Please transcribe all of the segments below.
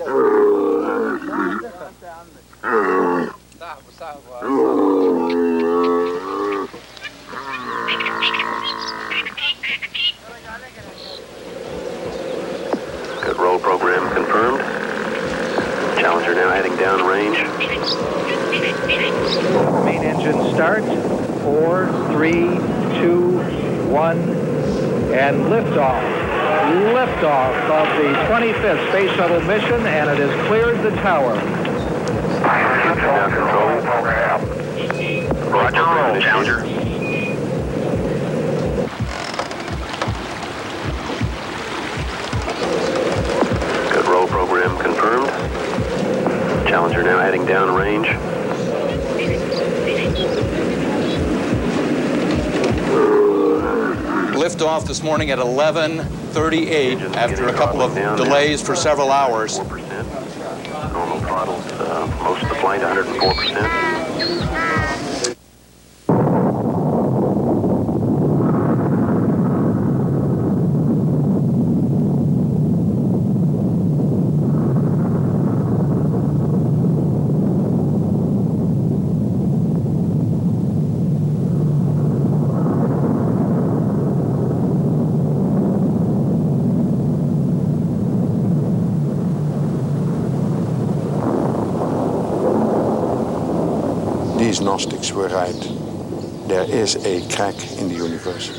Good roll program confirmed. Challenger now heading downrange. Main engine start. 4, 3, 2, 1, and liftoff. Liftoff of the 25th Space Shuttle mission, and it has cleared the tower. Now control. Roger, roll, Challenger. Good roll program confirmed. Challenger now heading downrange. Liftoff this morning at 11:38 after a couple of delays for several hours. 4%. Normal throttles, most of the flight 104%. These Gnostics were right. There is a crack in the universe.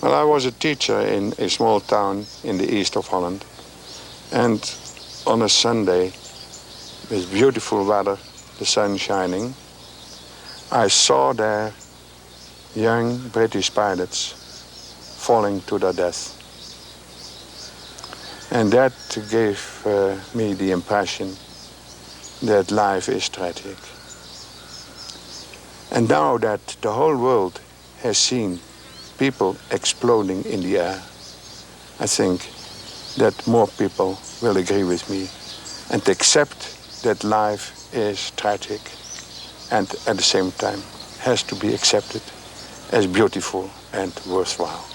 Well, I was a teacher in a small town in the east of Holland. And on a Sunday, with beautiful weather, the sun shining, I saw there young British pilots falling to their death. And that gave me the impression that life is tragic. And now that the whole world has seen people exploding in the air, I think that more people will agree with me and accept that life is tragic and at the same time has to be accepted as beautiful and worthwhile.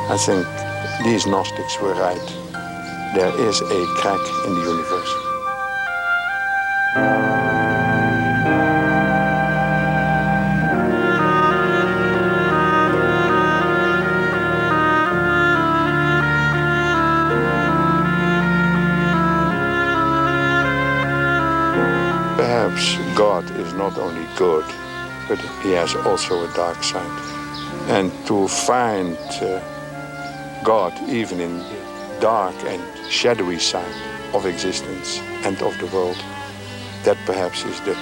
I think these Gnostics were right. There is a crack in the universe. Perhaps God is not only good, but he has also a dark side. And to find God even in the dark and shadowy side of existence and of the world, that perhaps is the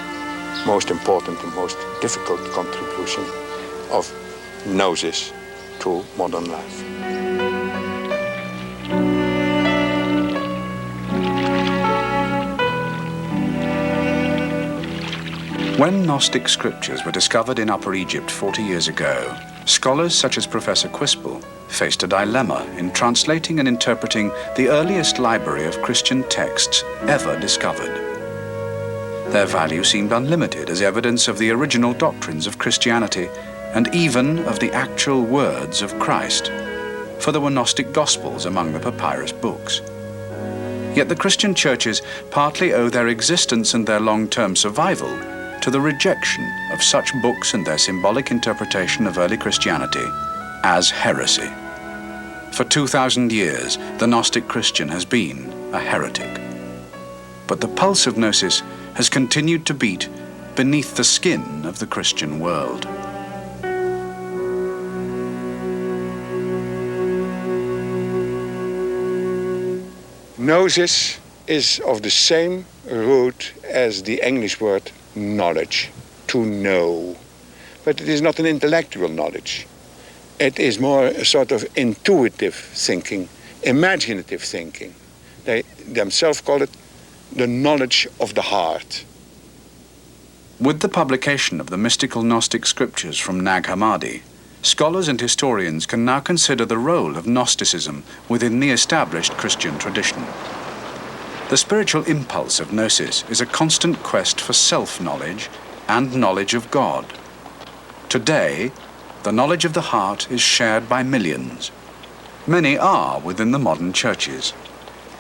most important and most difficult contribution of Gnosis to modern life. When Gnostic scriptures were discovered in Upper Egypt 40 years ago, scholars such as Professor Quispel faced a dilemma in translating and interpreting the earliest library of Christian texts ever discovered. Their value seemed unlimited as evidence of the original doctrines of Christianity and even of the actual words of Christ, for there were Gnostic Gospels among the papyrus books. Yet the Christian churches partly owe their existence and their long-term survival to the rejection of such books and their symbolic interpretation of early Christianity as heresy. For 2,000 years, the Gnostic Christian has been a heretic. But the pulse of Gnosis has continued to beat beneath the skin of the Christian world. Gnosis is of the same root as the English word knowledge, to know. But it is not an intellectual knowledge. It is more a sort of intuitive thinking, imaginative thinking. They themselves call it the knowledge of the heart. With the publication of the mystical Gnostic scriptures from Nag Hammadi, scholars and historians can now consider the role of Gnosticism within the established Christian tradition. The spiritual impulse of Gnosis is a constant quest for self-knowledge and knowledge of God. Today, the knowledge of the heart is shared by millions. Many are within the modern churches.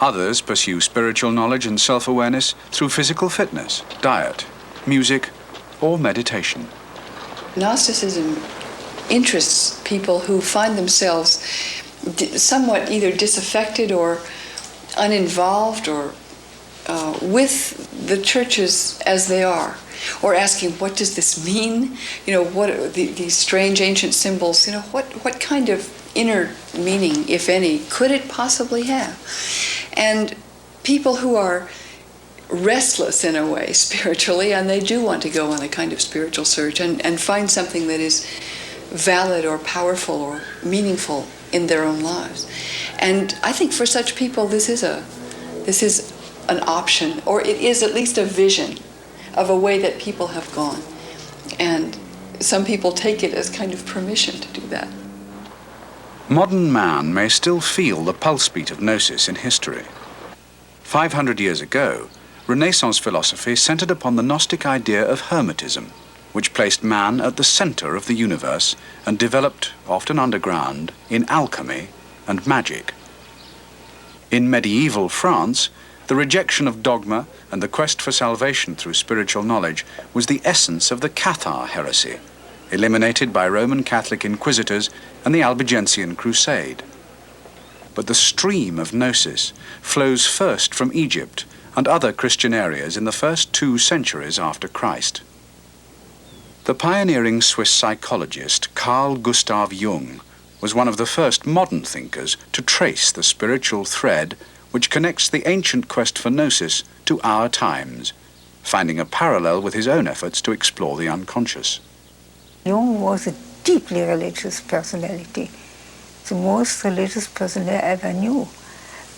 Others pursue spiritual knowledge and self-awareness through physical fitness, diet, music, or meditation. Gnosticism interests people who find themselves somewhat either disaffected or uninvolved or with the churches as they are, or asking, what does this mean? You know, what are these strange ancient symbols? You know, what kind of inner meaning, if any, could it possibly have? And people who are restless in a way spiritually, and they do want to go on a kind of spiritual search and find something that is valid or powerful or meaningful in their own lives. And I think for such people this is an option, or it is at least a vision of a way that people have gone. And some people take it as kind of permission to do that. Modern man may still feel the pulse beat of Gnosis in history. 500 years ago, Renaissance philosophy centered upon the Gnostic idea of hermetism, which placed man at the center of the universe and developed, often underground, in alchemy and magic. In medieval France, the rejection of dogma and the quest for salvation through spiritual knowledge was the essence of the Cathar heresy, eliminated by Roman Catholic inquisitors and the Albigensian Crusade. But the stream of Gnosis flows first from Egypt and other Christian areas in the first 2 centuries after Christ. The pioneering Swiss psychologist Carl Gustav Jung was one of the first modern thinkers to trace the spiritual thread which connects the ancient quest for Gnosis to our times, finding a parallel with his own efforts to explore the unconscious. Jung was a deeply religious personality, the most religious person I ever knew.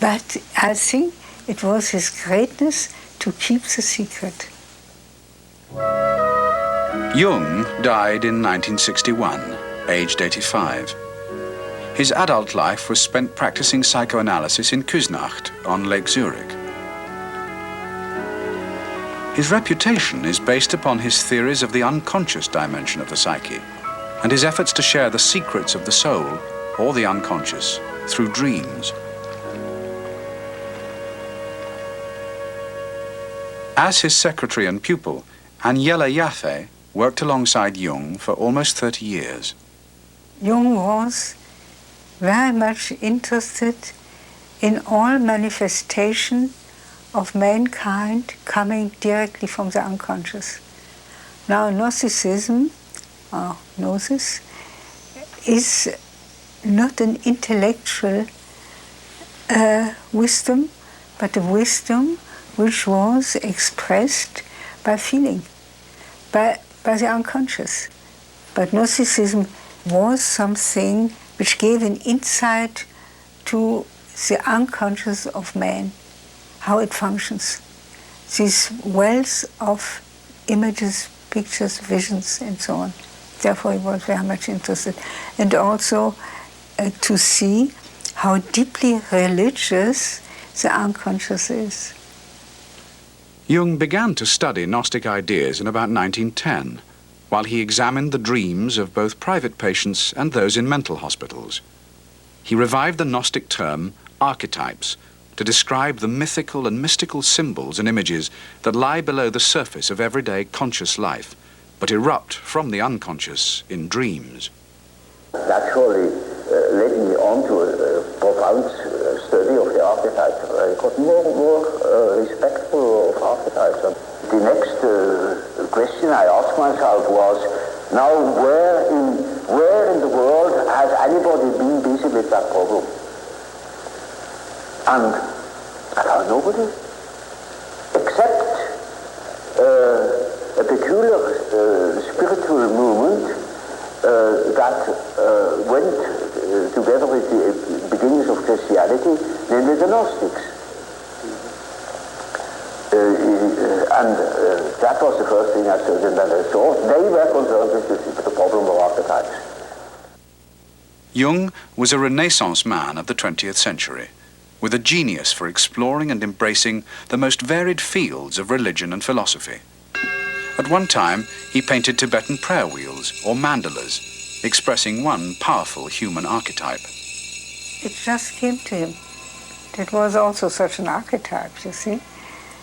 But I think it was his greatness to keep the secret. Jung died in 1961, aged 85. His adult life was spent practicing psychoanalysis in Küsnacht on Lake Zurich. His reputation is based upon his theories of the unconscious dimension of the psyche and his efforts to share the secrets of the soul or the unconscious through dreams. As his secretary and pupil, Agnella Jaffe worked alongside Jung for almost 30 years. Jung was very much interested in all manifestation of mankind coming directly from the unconscious. Now Gnosticism, or Gnosis, is not an intellectual wisdom, but a wisdom which was expressed by feeling, by the unconscious. But Gnosticism was something which gave an insight to the unconscious of man, how it functions. These wells of images, pictures, visions, and so on. Therefore, he was very much interested. And also to see how deeply religious the unconscious is. Jung began to study Gnostic ideas in about 1910, while he examined the dreams of both private patients and those in mental hospitals. He revived the Gnostic term archetypes to describe the mythical and mystical symbols and images that lie below the surface of everyday conscious life, but erupt from the unconscious in dreams. Naturally led me on to a profound study of the archetypes. I got more respectful of archetypes. And the next question I asked myself was, now where in the world has anybody been busy with that problem? And I found nobody, except a peculiar spiritual movement that went together with the beginnings of Christianity, namely the Gnostics. And that was the first thing I studied, and I thought they were concerned with the problem of archetypes. Jung was a Renaissance man of the 20th century, with a genius for exploring and embracing the most varied fields of religion and philosophy. At one time, he painted Tibetan prayer wheels or mandalas, expressing one powerful human archetype. It just came to him. That was also such an archetype, you see.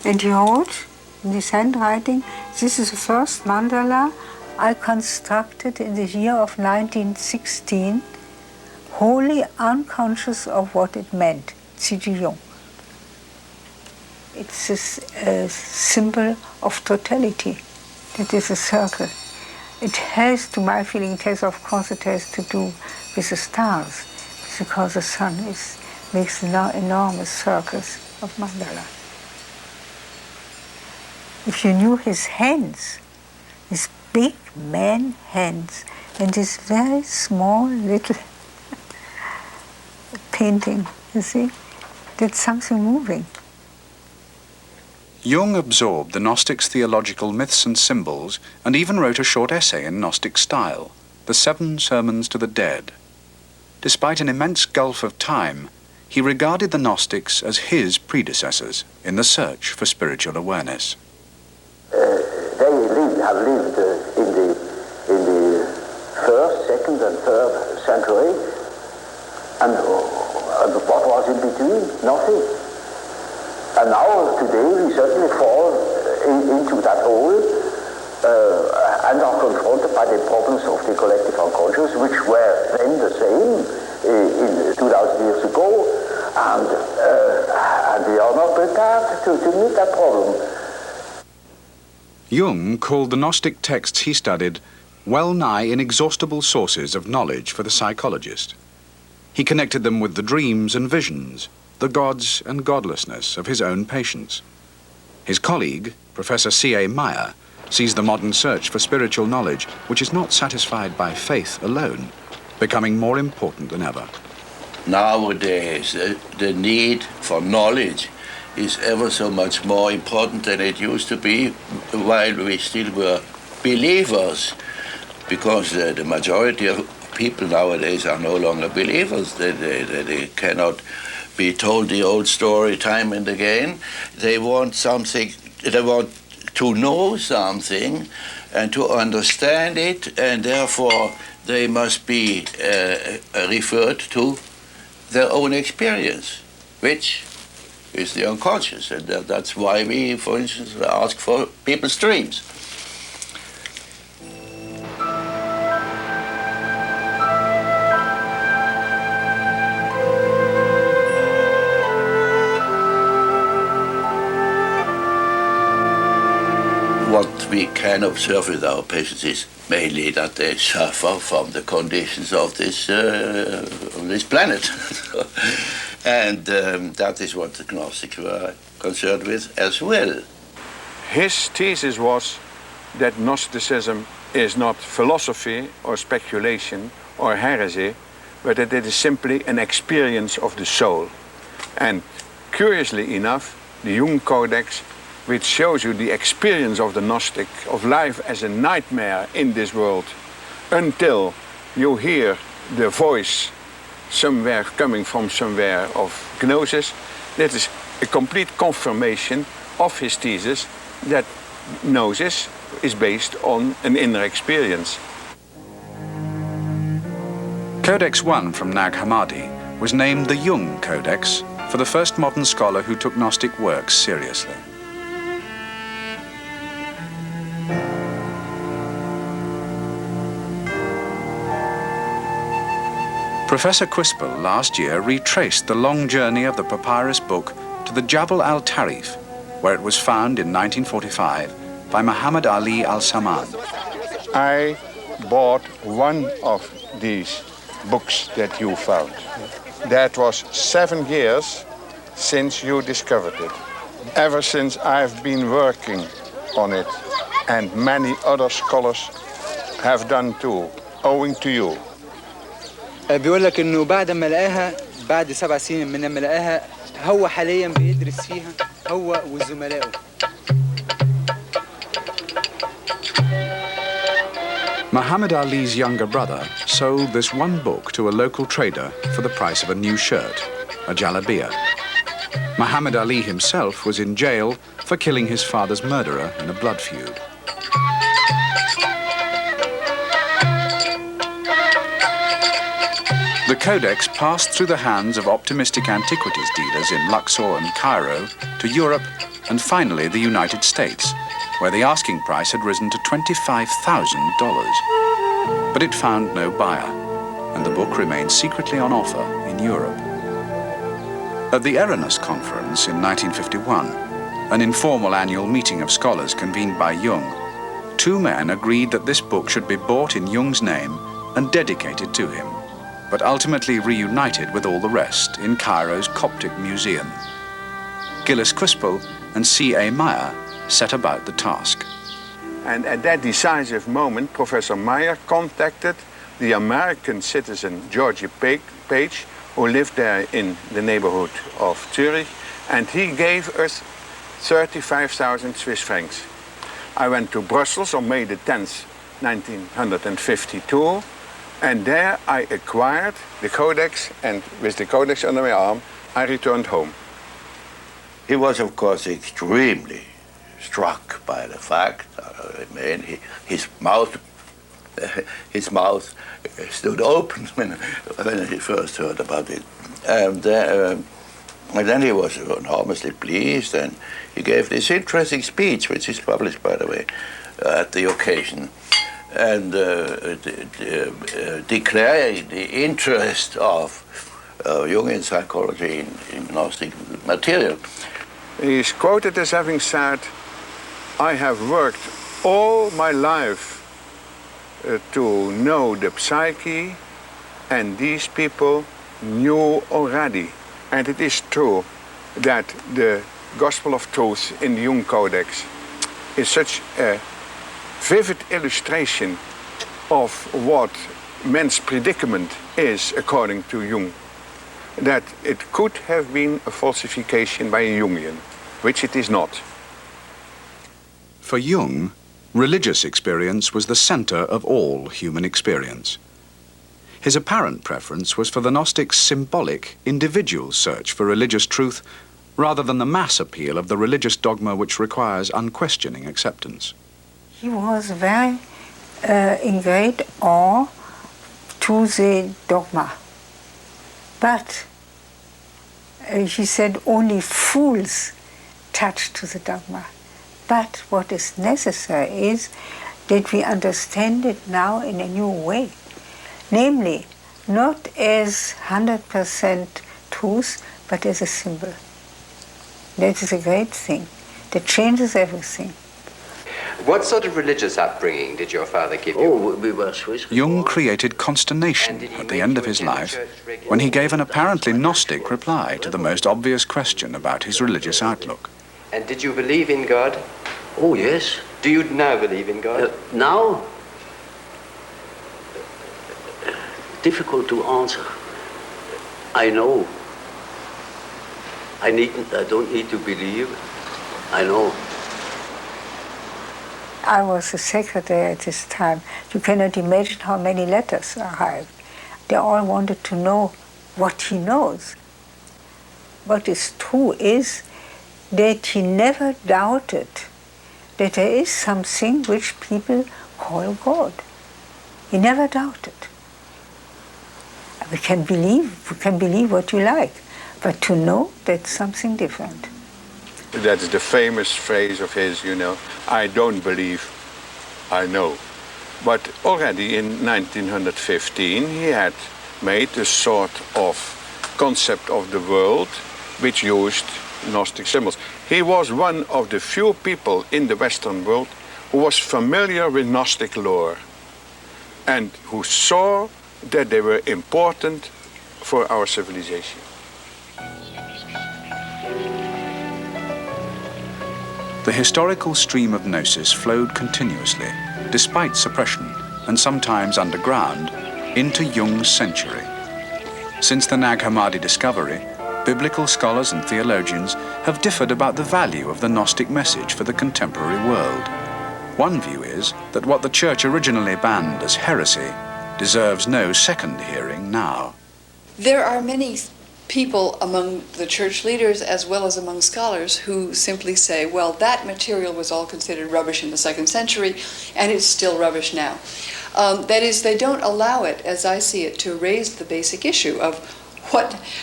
And he wrote in his handwriting, "This is the first mandala I constructed in the year of 1916, wholly unconscious of what it meant." C.G.Jung. It's a symbol of totality. It is a circle. It has, to my feeling, of course, it has to do with the stars, because the sun makes enormous circles of mandala. If you knew his hands, his big man hands, and his very small little painting, you see, that's something moving. Jung absorbed the Gnostics' theological myths and symbols and even wrote a short essay in Gnostic style, The 7 Sermons to the Dead. Despite an immense gulf of time, he regarded the Gnostics as his predecessors in the search for spiritual awareness. They have lived in the 1st, 2nd and 3rd century, and what was in between? Nothing. And now, today, we certainly fall into that hole and are confronted by the problems of the collective unconscious, which were then the same in 2,000 years ago, and we are not prepared to meet that problem. Jung called the Gnostic texts he studied well-nigh inexhaustible sources of knowledge for the psychologist. He connected them with the dreams and visions, the gods and godlessness of his own patients. His colleague, Professor C.A. Meyer, sees the modern search for spiritual knowledge, which is not satisfied by faith alone, becoming more important than ever. Nowadays, the need for knowledge is ever so much more important than it used to be while we still were believers, because the majority of people nowadays are no longer believers. They cannot be told the old story time and again. They want something, they want to know something and to understand it, and therefore they must be referred to their own experience, which is the unconscious, and that's why we, for instance, ask for people's dreams. What we can observe with our patients is mainly that they suffer from the conditions of this planet. And that is what the Gnostics were concerned with as well. His thesis was that Gnosticism is not philosophy or speculation or heresy, but that it is simply an experience of the soul. And curiously enough, the Jung Codex, which shows you the experience of the Gnostic, of life as a nightmare in this world, until you hear the voice somewhere coming from somewhere of Gnosis. That is a complete confirmation of his thesis that Gnosis is based on an inner experience. Codex 1 from Nag Hammadi was named the Jung Codex for the first modern scholar who took Gnostic works seriously. Professor Quispel last year retraced the long journey of the papyrus book to the Jabal al-Tarif, where it was found in 1945 by Muhammad Ali al-Saman. I bought one of these books that you found. That was 7 years since you discovered it. Ever since I've been working on it, and many other scholars have done too, owing to you. بيقول لك انه بعد ما لقاها بعد 7 سنين من لما لقاها هو حاليا بيدرس فيها هو وزملائه. Muhammad Ali's younger brother sold this one book to a local trader for the price of a new shirt, a jalabia. Muhammad Ali himself was in jail for killing his father's murderer in a blood feud. The Codex passed through the hands of optimistic antiquities dealers in Luxor and Cairo to Europe and finally the United States, where the asking price had risen to $25,000. But it found no buyer, and the book remained secretly on offer in Europe. At the Erasmus Conference in 1951, an informal annual meeting of scholars convened by Jung, two men agreed that this book should be bought in Jung's name and dedicated to him, but ultimately reunited with all the rest in Cairo's Coptic Museum. Gillis Quispel and C.A. Meyer set about the task. And at that decisive moment, Professor Meyer contacted the American citizen Georgie Page, who lived there in the neighborhood of Zurich, and he gave us 35,000 Swiss francs. I went to Brussels on May the 10th, 1952, and there I acquired the Codex, and with the Codex under my arm, I returned home. He was, of course, extremely struck by the fact. I mean, his mouth stood open when he first heard about it. And then he was enormously pleased, and he gave this interesting speech, which is published, by the way, at the occasion, and declaring the interest of Jungian psychology in Gnostic material. He is quoted as having said, "I have worked all my life to know the psyche, and these people knew already." And it is true that the Gospel of Truth in the Jung Codex is such a vivid illustration of what man's predicament is according to Jung, that it could have been a falsification by a Jungian, which it is not. For Jung, religious experience was the center of all human experience. His apparent preference was for the Gnostics' symbolic, individual search for religious truth rather than the mass appeal of the religious dogma which requires unquestioning acceptance. He was very in great awe to the dogma. But he said only fools touch to the dogma. But what is necessary is that we understand it now in a new way. Namely, not as 100% truth, but as a symbol. That is a great thing. That changes everything. What sort of religious upbringing did your father give you? Oh, we were Swiss. Jung created consternation at the end of his life when he gave an apparently Gnostic reply to the most obvious question about his religious outlook. And did you believe in God? Oh, yes. Do you now believe in God? Now? Difficult to answer. I know. I don't need to believe. I know. I was a secretary at this time. You cannot imagine how many letters arrived. They all wanted to know what he knows. What is true is that he never doubted that there is something which people call God. He never doubted. We can believe what you like, but to know that's something different. That's the famous phrase of his, I don't believe, I know. But already in 1915 he had made a sort of concept of the world which used Gnostic symbols. He was one of the few people in the Western world who was familiar with Gnostic lore and who saw that they were important for our civilization. The historical stream of Gnosis flowed continuously, despite suppression, and sometimes underground, into Jung's century. Since the Nag Hammadi discovery, biblical scholars and theologians have differed about the value of the Gnostic message for the contemporary world. One view is that what the Church originally banned as heresy deserves no second hearing now. There are many people among the church leaders as well as among scholars who simply say, well, that material was all considered rubbish in the 2nd century and it's still rubbish now. That is, they don't allow it, as I see it, to raise the basic issue of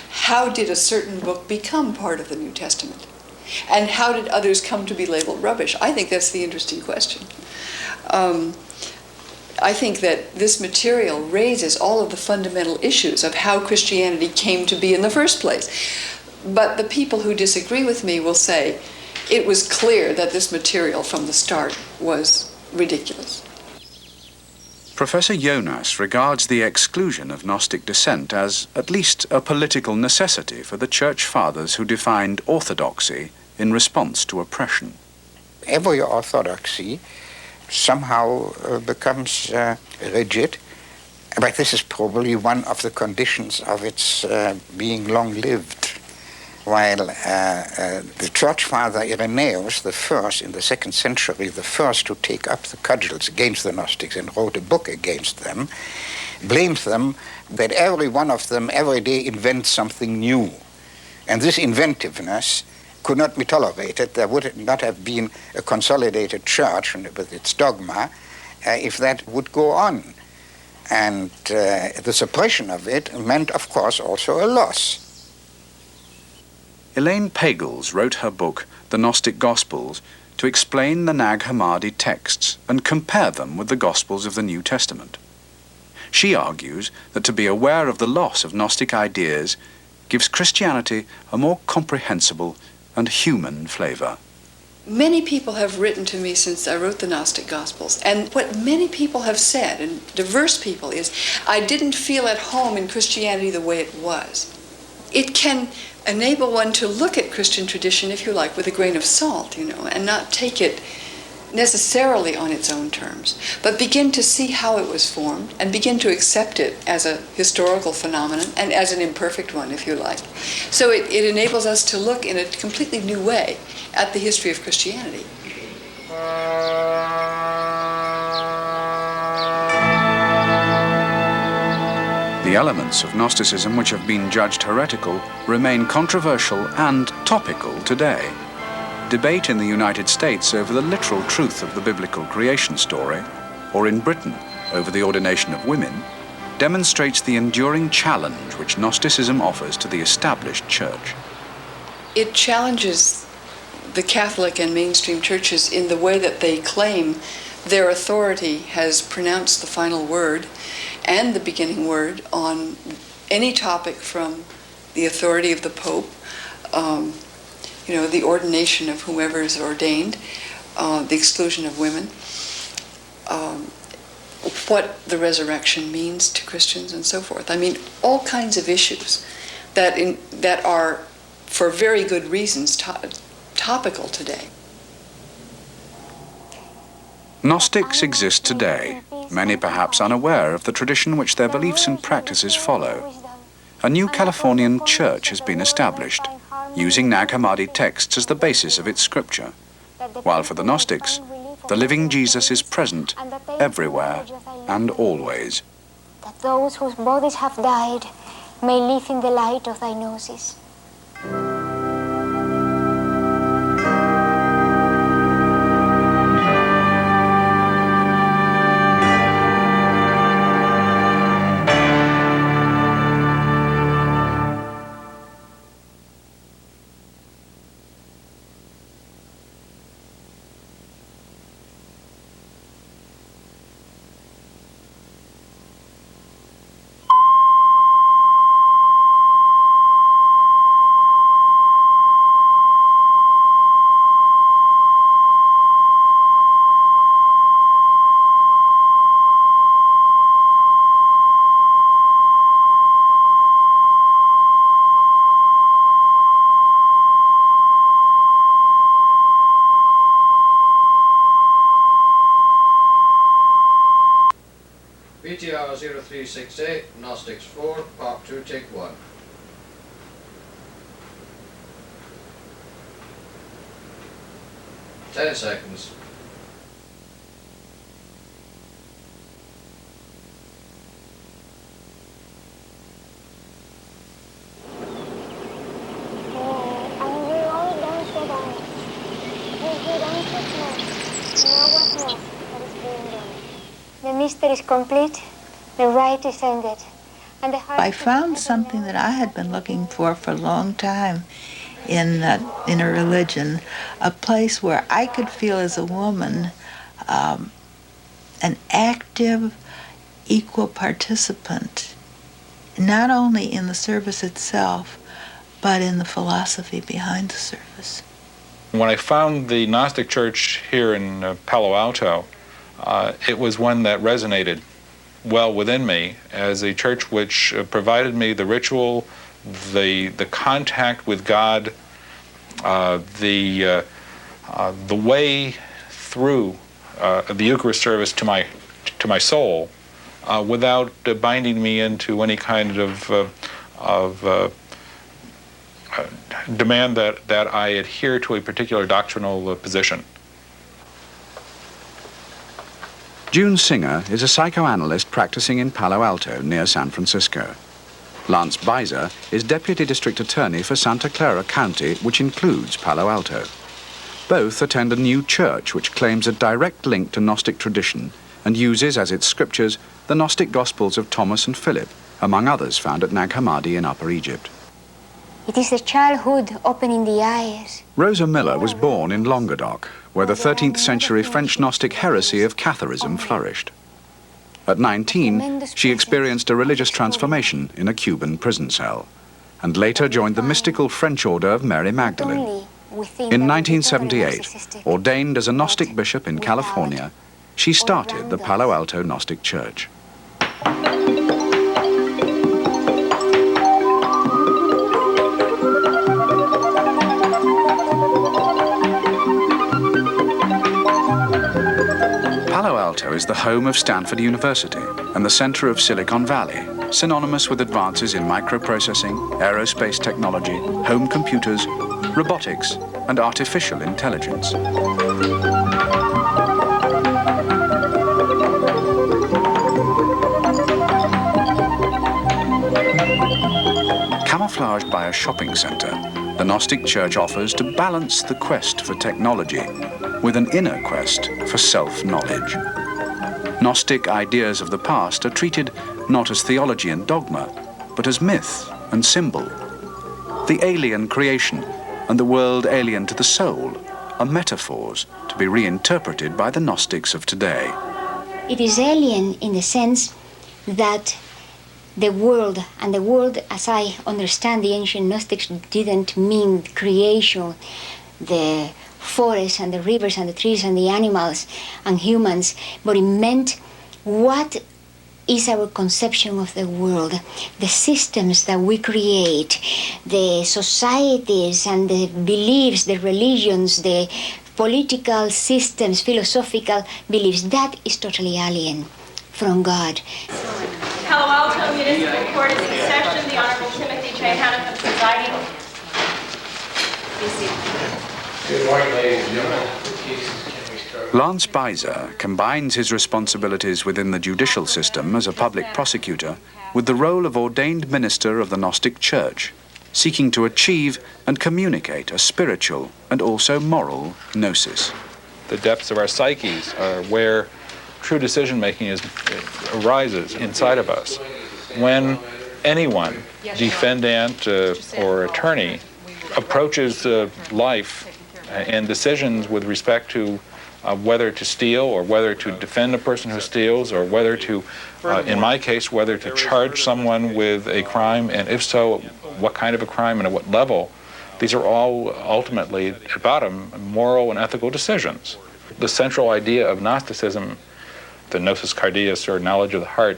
how did a certain book become part of the New Testament? And how did others come to be labeled rubbish? I think that's the interesting question. I think that this material raises all of the fundamental issues of how Christianity came to be in the first place. But the people who disagree with me will say it was clear that this material from the start was ridiculous. Professor Jonas regards the exclusion of Gnostic dissent as at least a political necessity for the Church Fathers who defined orthodoxy in response to oppression. Every orthodoxy somehow becomes rigid, but this is probably one of the conditions of its being long-lived. While the Church Father Irenaeus, the first in the 2nd century, the first to take up the cudgels against the Gnostics and wrote a book against them, blamed them that every one of them every day invents something new. And this inventiveness could not be tolerated. There would not have been a consolidated church with its dogma if that would go on. And the suppression of it meant, of course, also a loss. Elaine Pagels wrote her book, The Gnostic Gospels, to explain the Nag Hammadi texts and compare them with the Gospels of the New Testament. She argues that to be aware of the loss of Gnostic ideas gives Christianity a more comprehensible and human flavor. Many people have written to me since I wrote the Gnostic Gospels, and what many people have said, and diverse people, is I didn't feel at home in Christianity the way it was. It can enable one to look at Christian tradition, if you like, with a grain of salt, and not take it necessarily on its own terms, but begin to see how it was formed and begin to accept it as a historical phenomenon and as an imperfect one, if you like. So it enables us to look in a completely new way at the history of Christianity. The elements of Gnosticism which have been judged heretical remain controversial and topical today. Debate in the United States over the literal truth of the biblical creation story, or in Britain over the ordination of women, demonstrates the enduring challenge which Gnosticism offers to the established church. It challenges the Catholic and mainstream churches in the way that they claim their authority has pronounced the final word and the beginning word on any topic, from the authority of the Pope, the ordination of whomever is ordained, the exclusion of women, what the resurrection means to Christians, and so forth. I mean, all kinds of issues that are, for very good reasons, topical today. Gnostics exist today, many perhaps unaware of the tradition which their beliefs and practices follow. A new Californian church has been established, using Nag Hammadi texts as the basis of its scripture, while for the Gnostics, the living Jesus is present everywhere and always. That those whose bodies have died may live in the light of thy Gnosis. BTR 0368, Gnostics 4, Part 2, Take 1. Ten seconds. The mystery is complete, the rite is ended. And I found something that I had been looking for a long time in a religion, a place where I could feel as a woman an active, equal participant, not only in the service itself, but in the philosophy behind the service. When I found the Gnostic Church here in Palo Alto, it was one that resonated well within me as a church which provided me the ritual, the contact with God, the way through the Eucharist service to my soul, without binding me into any kind of demand that I adhere to a particular doctrinal position. June Singer is a psychoanalyst practicing in Palo Alto near San Francisco. Lance Beiser is Deputy District Attorney for Santa Clara County, which includes Palo Alto. Both attend a new church which claims a direct link to Gnostic tradition and uses as its scriptures the Gnostic Gospels of Thomas and Philip, among others found at Nag Hammadi in Upper Egypt. It is the childhood opening the eyes. Rosa Miller was born in Languedoc, where the 13th century French Gnostic heresy of Catharism flourished. At 19, she experienced a religious transformation in a Cuban prison cell, and later joined the mystical French order of Mary Magdalene. In 1978, ordained as a Gnostic bishop in California, she started the Palo Alto Gnostic Church. Palo Alto is the home of Stanford University and the center of Silicon Valley, synonymous with advances in microprocessing, aerospace technology, home computers, robotics, and artificial intelligence. Camouflaged by a shopping center, the Gnostic Church offers to balance the quest for technology with an inner quest for self-knowledge. Gnostic ideas of the past are treated not as theology and dogma, but as myth and symbol. The alien creation and the world alien to the soul are metaphors to be reinterpreted by the Gnostics of today. It is alien in the sense that the world as I understand the ancient Gnostics didn't mean creation, the forests and the rivers and the trees and the animals and humans, but it meant what is our conception of the world, the systems that we create, the societies and the beliefs, the religions, the political systems, philosophical beliefs. That is totally alien from God. Palo Alto Municipal Court is in session. The Honorable Timothy J. Hannafin presiding. Be seated. Good morning, ladies and gentlemen. Lance Beiser combines his responsibilities within the judicial system as a public prosecutor with the role of ordained minister of the Gnostic Church, seeking to achieve and communicate a spiritual and also moral gnosis. The depths of our psyches are where true decision-making arises inside of us. When anyone, defendant or attorney, approaches life and decisions with respect to whether to steal or whether to defend a person who steals or whether to, in my case, whether to charge someone with a crime, and if so, what kind of a crime and at what level, these are all ultimately, at bottom, moral and ethical decisions. The central idea of Gnosticism, the Gnosis Cardias, or knowledge of the heart,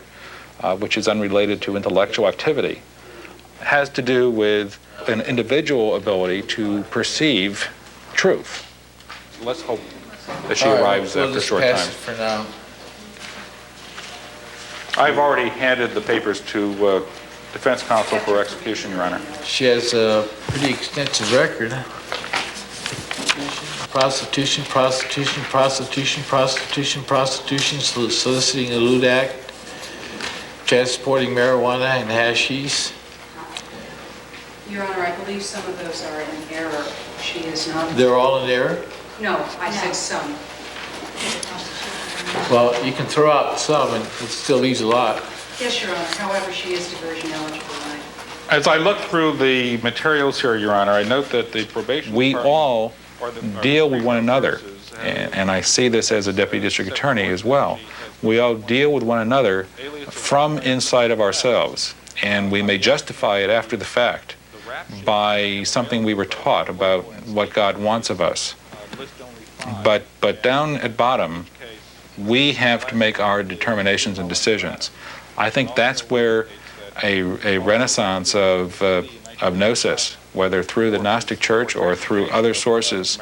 which is unrelated to intellectual activity, has to do with an individual ability to perceive truth. Let's hope that she arrives after a short time. For now. I've already handed the papers to defense counsel for execution, Your Honor. She has a pretty extensive record. Prostitution, prostitution, prostitution, prostitution, prostitution, soliciting a lewd act, transporting marijuana and hashish. Your Honor, I believe some of those are in error. She is not. They're all in error? No, I said some. Well, you can throw out some and it still leaves a lot. Yes, Your Honor. However, she is diversion eligible. As I look through the materials here, Your Honor, I note that the probation... We all deal with one another, and I see this as a Deputy District Attorney as well. We all deal with one another from inside of ourselves, and we may justify it after the fact by something we were taught about what God wants of us. But down at bottom, we have to make our determinations and decisions. I think that's where a renaissance of Gnosis, whether through the Gnostic Church or through other sources,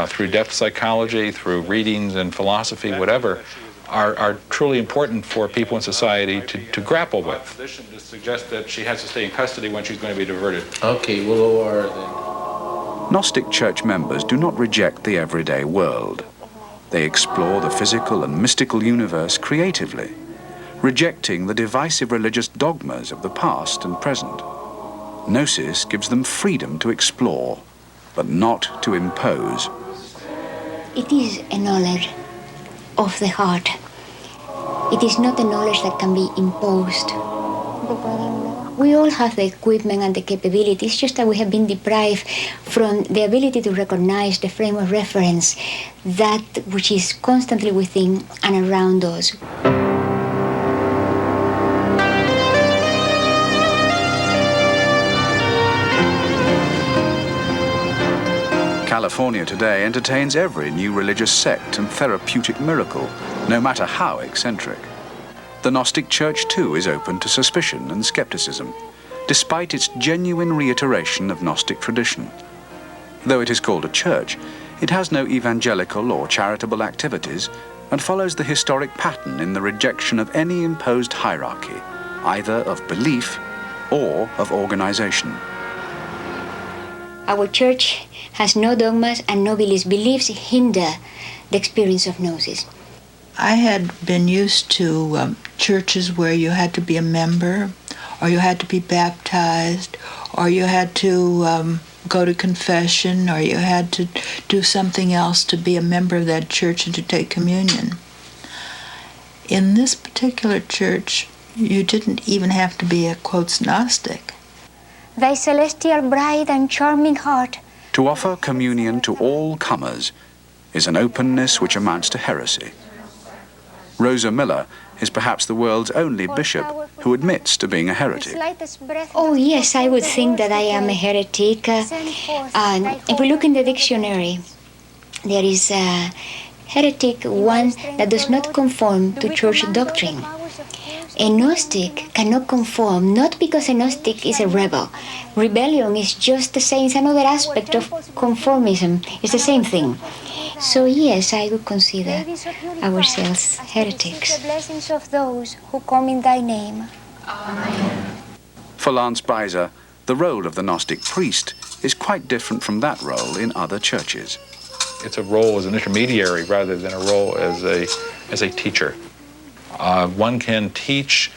through depth psychology, through readings and philosophy, whatever, are truly important for people in society to grapple with. To suggest that she has to stay in custody when she's going to be diverted. Okay, we'll OR then. Gnostic Church members do not reject the everyday world. They explore the physical and mystical universe creatively, rejecting the divisive religious dogmas of the past and present. Gnosis gives them freedom to explore, but not to impose. It is a knowledge of the heart. It is not a knowledge that can be imposed. We all have the equipment and the capabilities, just that we have been deprived from the ability to recognize the frame of reference, that which is constantly within and around us. California today entertains every new religious sect and therapeutic miracle, no matter how eccentric. The Gnostic Church, too, is open to suspicion and skepticism, despite its genuine reiteration of Gnostic tradition. Though it is called a church, it has no evangelical or charitable activities and follows the historic pattern in the rejection of any imposed hierarchy, either of belief or of organization. Our church has no dogmas and no beliefs. Beliefs hinder the experience of Gnosis. I had been used to churches where you had to be a member, or you had to be baptized, or you had to go to confession, or you had to do something else to be a member of that church and to take communion. In this particular church, you didn't even have to be a, quote, Gnostic. Thy celestial bright and charming heart. To offer communion to all comers is an openness which amounts to heresy. Rosa Miller is perhaps the world's only bishop who admits to being a heretic. Oh yes, I would think that I am a heretic. If we look in the dictionary, there is a heretic, one that does not conform to church doctrine. A Gnostic cannot conform, not because a Gnostic is a rebel. Rebellion is just the same, it's another aspect of conformism. It's the same thing. So yes, I would consider ourselves heretics. The blessings of those who come in thy name. Amen. For Lance Beiser, the role of the Gnostic priest is quite different from that role in other churches. It's a role as an intermediary rather than a role as a teacher. One can teach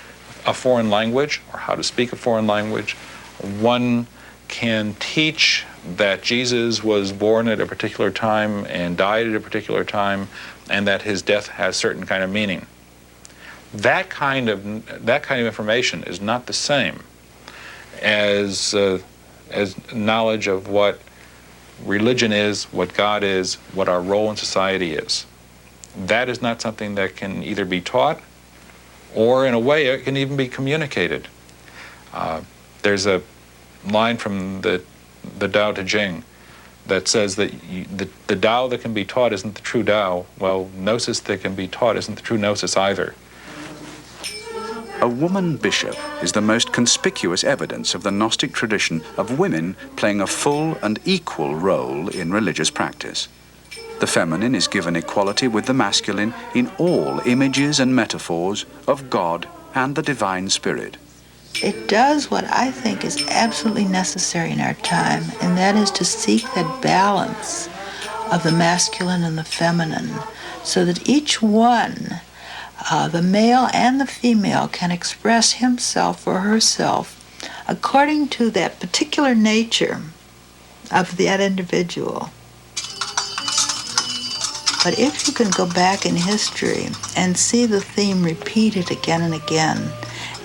a foreign language or how to speak a foreign language. One can teach that Jesus was born at a particular time and died at a particular time, and that his death has certain kind of meaning. That kind of information is not the same as knowledge of what religion is, what God is, what our role in society is. That is not something that can either be taught or, in a way, it can even be communicated. There's a line from the Tao Te Ching that says that the Tao that can be taught isn't the true Tao. Well, Gnosis that can be taught isn't the true Gnosis either. A woman bishop is the most conspicuous evidence of the Gnostic tradition of women playing a full and equal role in religious practice. The feminine is given equality with the masculine in all images and metaphors of God and the divine spirit. It does what I think is absolutely necessary in our time, and that is to seek that balance of the masculine and the feminine, so that each one, the male and the female, can express himself or herself according to that particular nature of that individual. But if you can go back in history and see the theme repeated again and again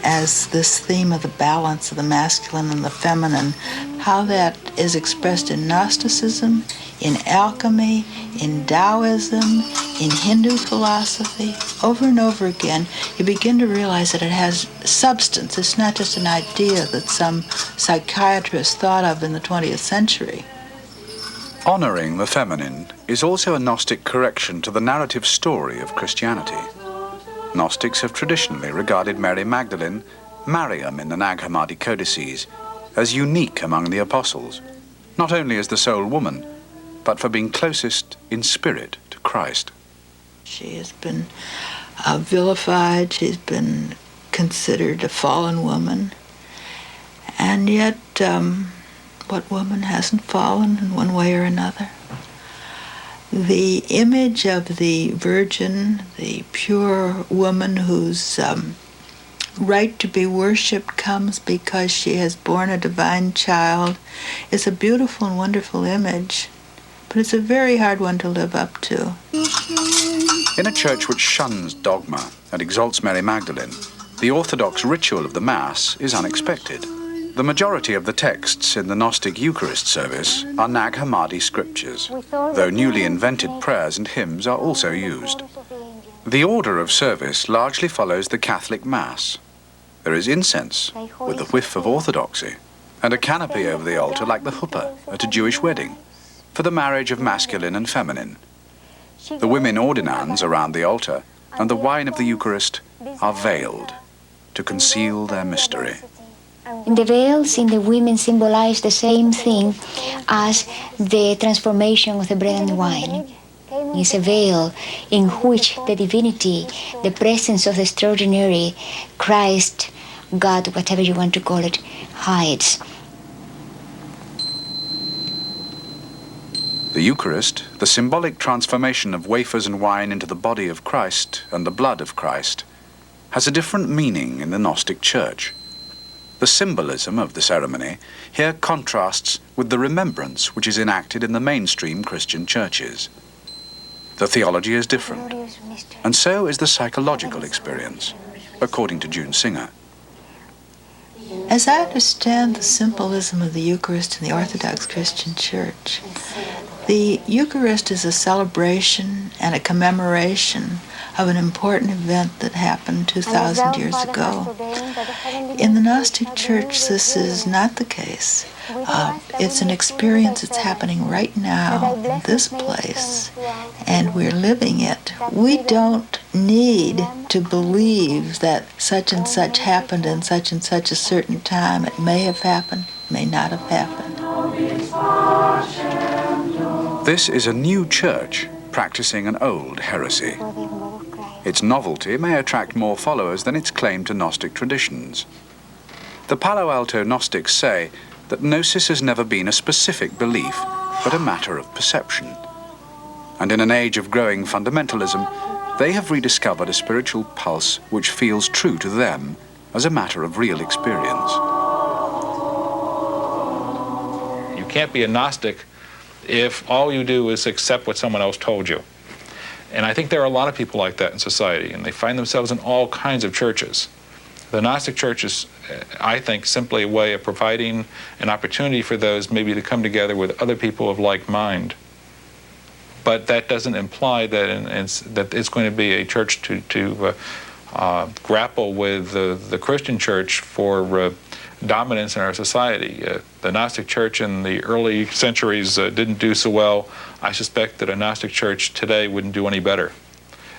as this theme of the balance of the masculine and the feminine, how that is expressed in Gnosticism, in alchemy, in Taoism, in Hindu philosophy, over and over again, you begin to realize that it has substance. It's not just an idea that some psychiatrist thought of in the 20th century. Honoring the feminine is also a Gnostic correction to the narrative story of Christianity. Gnostics have traditionally regarded Mary Magdalene, Mariam in the Nag Hammadi codices, as unique among the apostles, not only as the sole woman, but for being closest in spirit to Christ. She has been vilified, she's been considered a fallen woman, and yet what woman hasn't fallen in one way or another? The image of the virgin, the pure woman whose right to be worshipped comes because she has borne a divine child, is a beautiful and wonderful image, but it's a very hard one to live up to. In a church which shuns dogma and exalts Mary Magdalene, the Orthodox ritual of the Mass is unexpected. The majority of the texts in the Gnostic Eucharist service are Nag Hammadi scriptures, though newly invented prayers and hymns are also used. The order of service largely follows the Catholic Mass. There is incense, with a whiff of orthodoxy, and a canopy over the altar like the huppah at a Jewish wedding, for the marriage of masculine and feminine. The women ordinands around the altar and the wine of the Eucharist are veiled to conceal their mystery. The veils in the women symbolize the same thing as the transformation of the bread and wine. It's a veil in which the divinity, the presence of the extraordinary, Christ, God, whatever you want to call it, hides. The Eucharist, the symbolic transformation of wafers and wine into the body of Christ and the blood of Christ, has a different meaning in the Gnostic Church. The symbolism of the ceremony here contrasts with the remembrance which is enacted in the mainstream Christian churches. The theology is different, and so is the psychological experience, according to June Singer. As I understand the symbolism of the Eucharist in the Orthodox Christian Church, the Eucharist is a celebration and a commemoration of an important event that happened 2,000 years ago. In the Gnostic Church, this is not the case. It's an experience that's happening right now in this place, and we're living it. We don't need to believe that such and such happened in such and such a certain time. It may have happened, may not have happened. This is a new church practicing an old heresy. Its novelty may attract more followers than its claim to Gnostic traditions. The Palo Alto Gnostics say that Gnosis has never been a specific belief, but a matter of perception. And in an age of growing fundamentalism, they have rediscovered a spiritual pulse which feels true to them as a matter of real experience. You can't be a Gnostic if all you do is accept what someone else told you. And I think there are a lot of people like that in society, and they find themselves in all kinds of churches. The Gnostic Church is, I think, simply a way of providing an opportunity for those maybe to come together with other people of like mind. But that doesn't imply that, that it's going to be a church to grapple with the Christian church for dominance in our society. The Gnostic Church in the early centuries didn't do so well. I suspect that a Gnostic Church today wouldn't do any better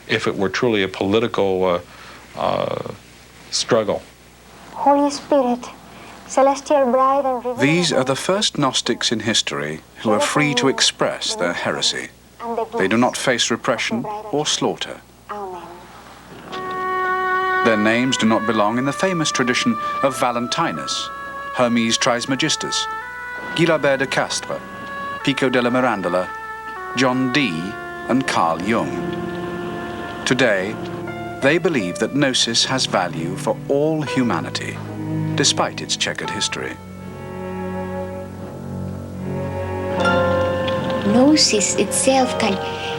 if it were truly a political struggle. Holy Spirit, celestial bride and revealer. These are the first Gnostics in history who are free to express their heresy. They do not face repression or slaughter. Their names do not belong in the famous tradition of Valentinus, Hermes Trismegistus, Guilabert de Castres, Pico della Mirandola, John Dee, and Carl Jung. Today, they believe that Gnosis has value for all humanity, despite its checkered history. Gnosis itself can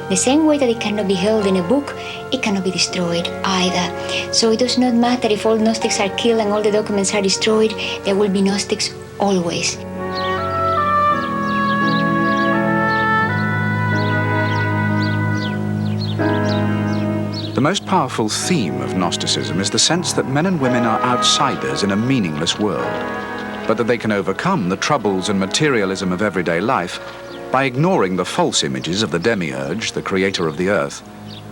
The same way that it cannot be held in a book, it cannot be destroyed either. So it does not matter if all Gnostics are killed and all the documents are destroyed, there will be Gnostics always. The most powerful theme of Gnosticism is the sense that men and women are outsiders in a meaningless world, but that they can overcome the troubles and materialism of everyday life by ignoring the false images of the demiurge, the creator of the earth,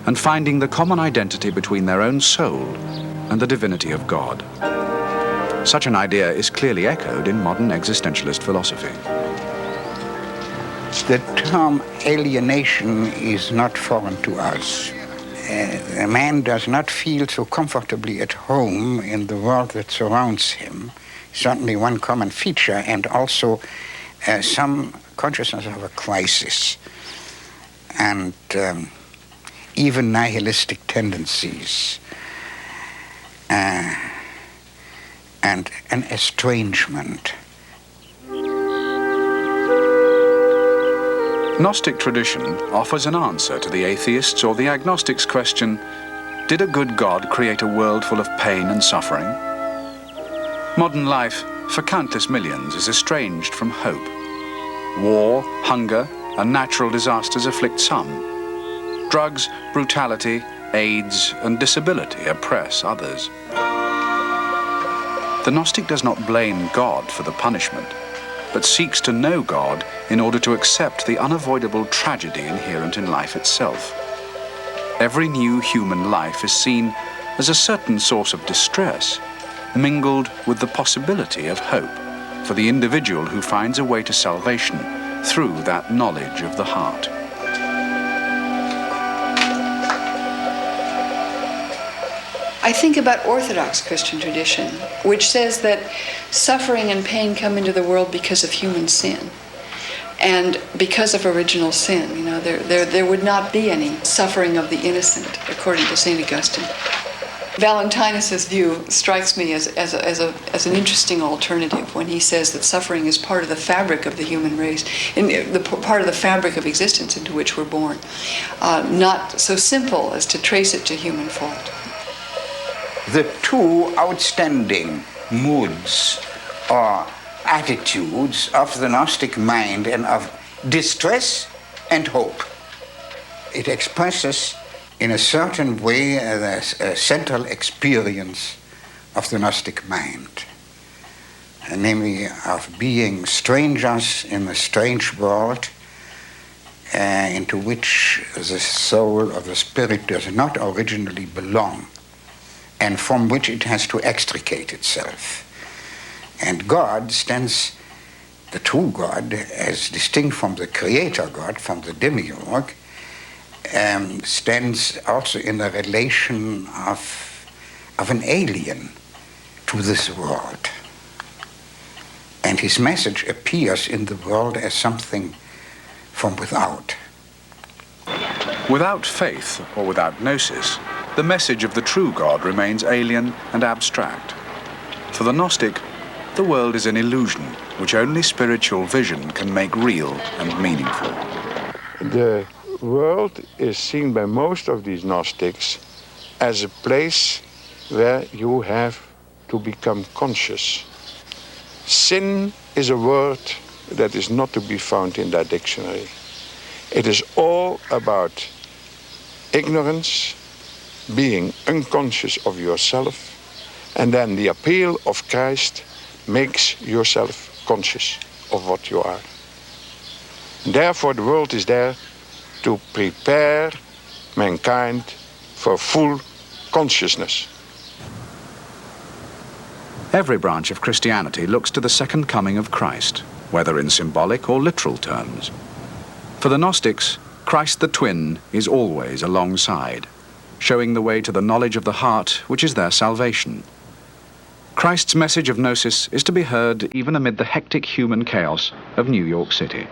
and finding the common identity between their own soul and the divinity of God. Such an idea is clearly echoed in modern existentialist philosophy. The term alienation is not foreign to us. A man does not feel so comfortably at home in the world that surrounds him. Certainly one common feature, and also some consciousness of a crisis, and even nihilistic tendencies, and an estrangement. Gnostic tradition offers an answer to the atheists' or the agnostics' question, did a good God create a world full of pain and suffering? Modern life, for countless millions, is estranged from hope. War, hunger, and natural disasters afflict some. Drugs, brutality, AIDS, and disability oppress others. The Gnostic does not blame God for the punishment, but seeks to know God in order to accept the unavoidable tragedy inherent in life itself. Every new human life is seen as a certain source of distress, mingled with the possibility of hope for the individual who finds a way to salvation through that knowledge of the heart. I think about Orthodox Christian tradition, which says that suffering and pain come into the world because of human sin. And because of original sin, there would not be any suffering of the innocent, according to St. Augustine. Valentinus' view strikes me as an interesting alternative when he says that suffering is part of the fabric of the human race, part of the fabric of existence into which we're born. Not so simple as to trace it to human fault. The two outstanding moods or attitudes of the Gnostic mind and of distress and hope. It expresses in a certain way a central experience of the Gnostic mind, namely of being strangers in a strange world into which the soul or the spirit does not originally belong, and from which it has to extricate itself. And God stands, the true God, as distinct from the creator God, from the demiurge, stands also in a relation of an alien to this world. And his message appears in the world as something from without. Without faith or without gnosis, the message of the true God remains alien and abstract. For the Gnostic, the world is an illusion which only spiritual vision can make real and meaningful. The world is seen by most of these Gnostics as a place where you have to become conscious. Sin is a word that is not to be found in their dictionary. It is all about ignorance, being unconscious of yourself, and then the appeal of Christ makes yourself conscious of what you are. And therefore the world is there to prepare mankind for full consciousness. Every branch of Christianity looks to the second coming of Christ, whether in symbolic or literal terms. For the Gnostics, Christ the twin is always alongside, showing the way to the knowledge of the heart, which is their salvation. Christ's message of Gnosis is to be heard even amid the hectic human chaos of New York City.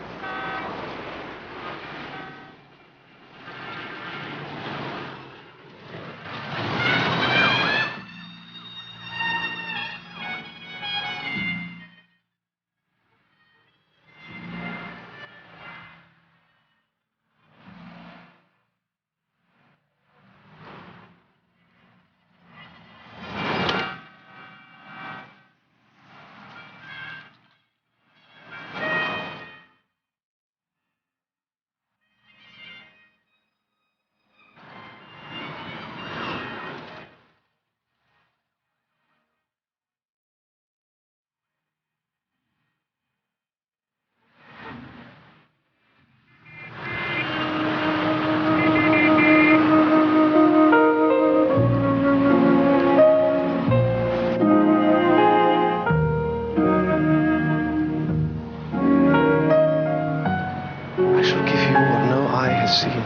give you what no eye has seen,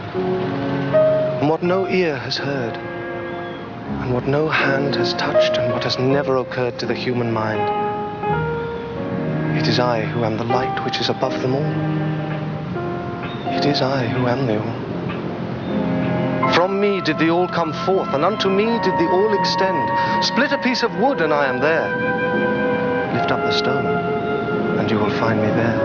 and what no ear has heard, and what no hand has touched, and what has never occurred to the human mind. It is I who am the light which is above them all. It is I who am the all. From me did the all come forth, and unto me did the all extend. Split a piece of wood, and I am there. Lift up the stone, and you will find me there.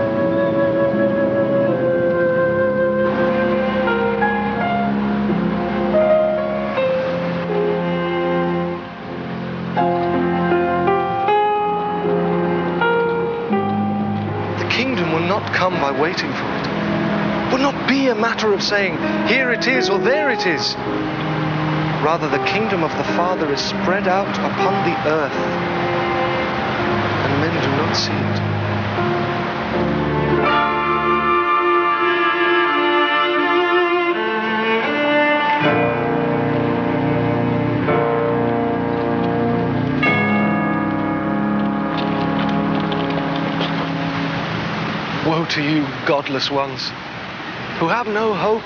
The kingdom will not come by waiting for it. Will not be a matter of saying, here it is or there it is. Rather, the kingdom of the Father is spread out upon the earth, and men do not see it. Woe to you, godless ones, who have no hope,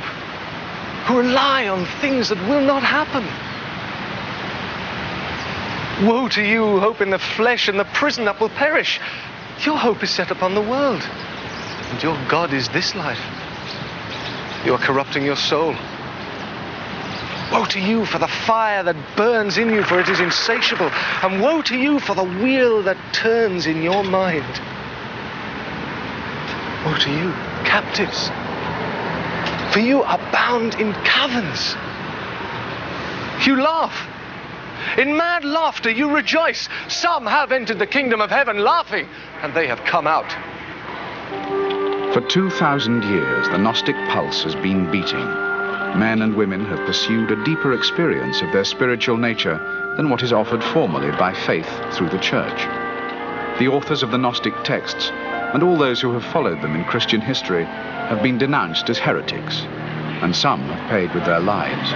who rely on things that will not happen. Woe to you who hope in the flesh and the prison that will perish. Your hope is set upon the world, and your God is this life. You are corrupting your soul. Woe to you for the fire that burns in you, for it is insatiable. And woe to you for the wheel that turns in your mind. Woe to you, captives, for you are bound in caverns. You laugh. In mad laughter you rejoice. Some have entered the kingdom of heaven laughing, and they have come out. For 2,000 years, the Gnostic pulse has been beating. Men and women have pursued a deeper experience of their spiritual nature than what is offered formally by faith through the Church. The authors of the Gnostic texts, and all those who have followed them in Christian history, have been denounced as heretics, and some have paid with their lives.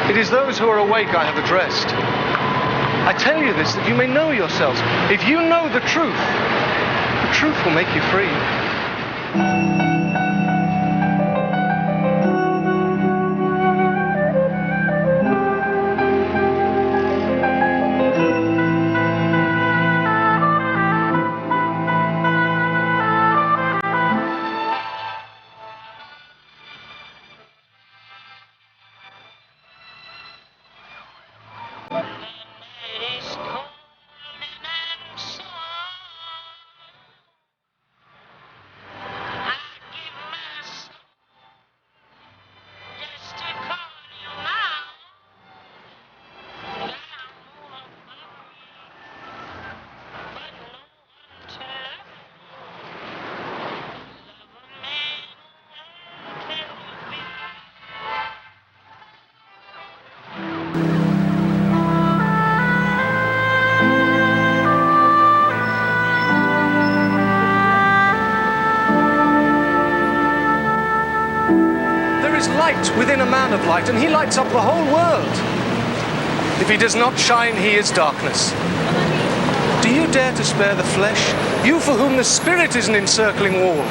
It is those who are awake I have addressed. I tell you this that you may know yourselves. If you know the truth will make you free. Within a man of light, and he lights up the whole world. If he does not shine, he is darkness. Do you dare to spare the flesh, you for whom the Spirit is an encircling wall?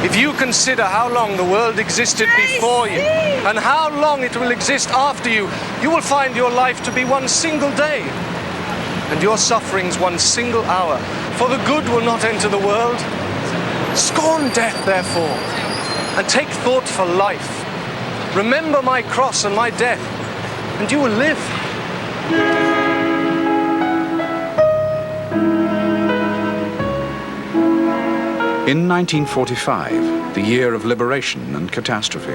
If you consider how long the world existed before you, and how long it will exist after you, you will find your life to be one single day, and your sufferings one single hour. For the good will not enter the world. Scorn death, therefore, and take thought for life. Remember my cross and my death, and you will live. In 1945, the year of liberation and catastrophe,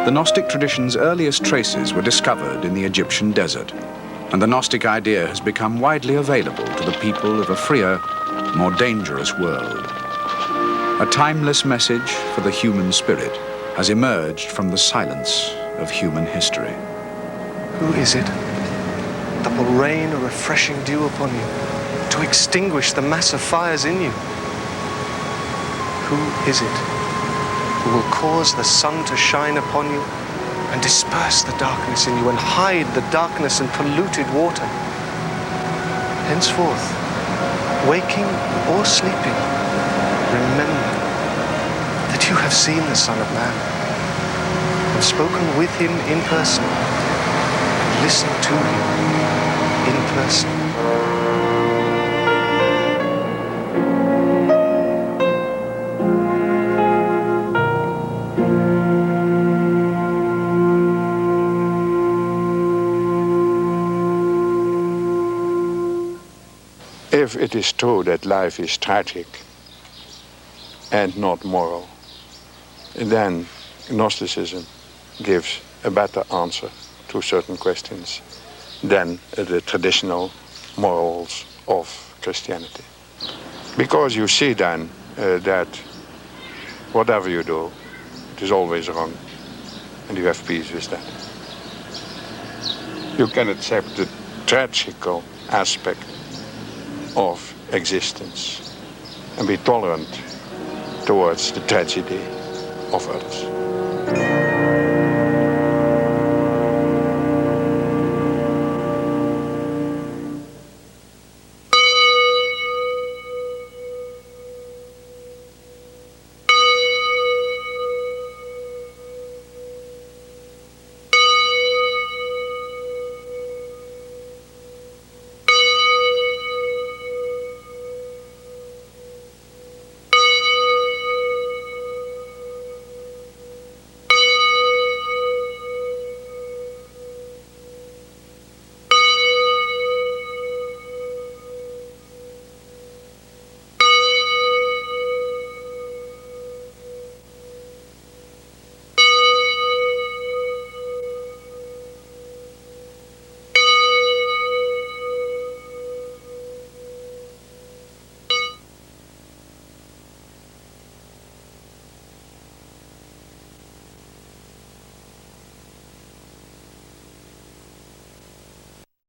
the Gnostic tradition's earliest traces were discovered in the Egyptian desert, and the Gnostic idea has become widely available to the people of a freer, more dangerous world. A timeless message for the human spirit has emerged from the silence of human history. Who is it that will rain a refreshing dew upon you to extinguish the massive fires in you? Who is it who will cause the sun to shine upon you and disperse the darkness in you and hide the darkness and polluted water? Henceforth, waking or sleeping, remember have seen the Son of Man, and spoken with him in person, and listened to him in person. If it is true that life is tragic and not moral, then Gnosticism gives a better answer to certain questions than the traditional morals of Christianity. Because you see then that whatever you do, it is always wrong, and you have peace with that. You can accept the tragical aspect of existence and be tolerant towards the tragedy of others.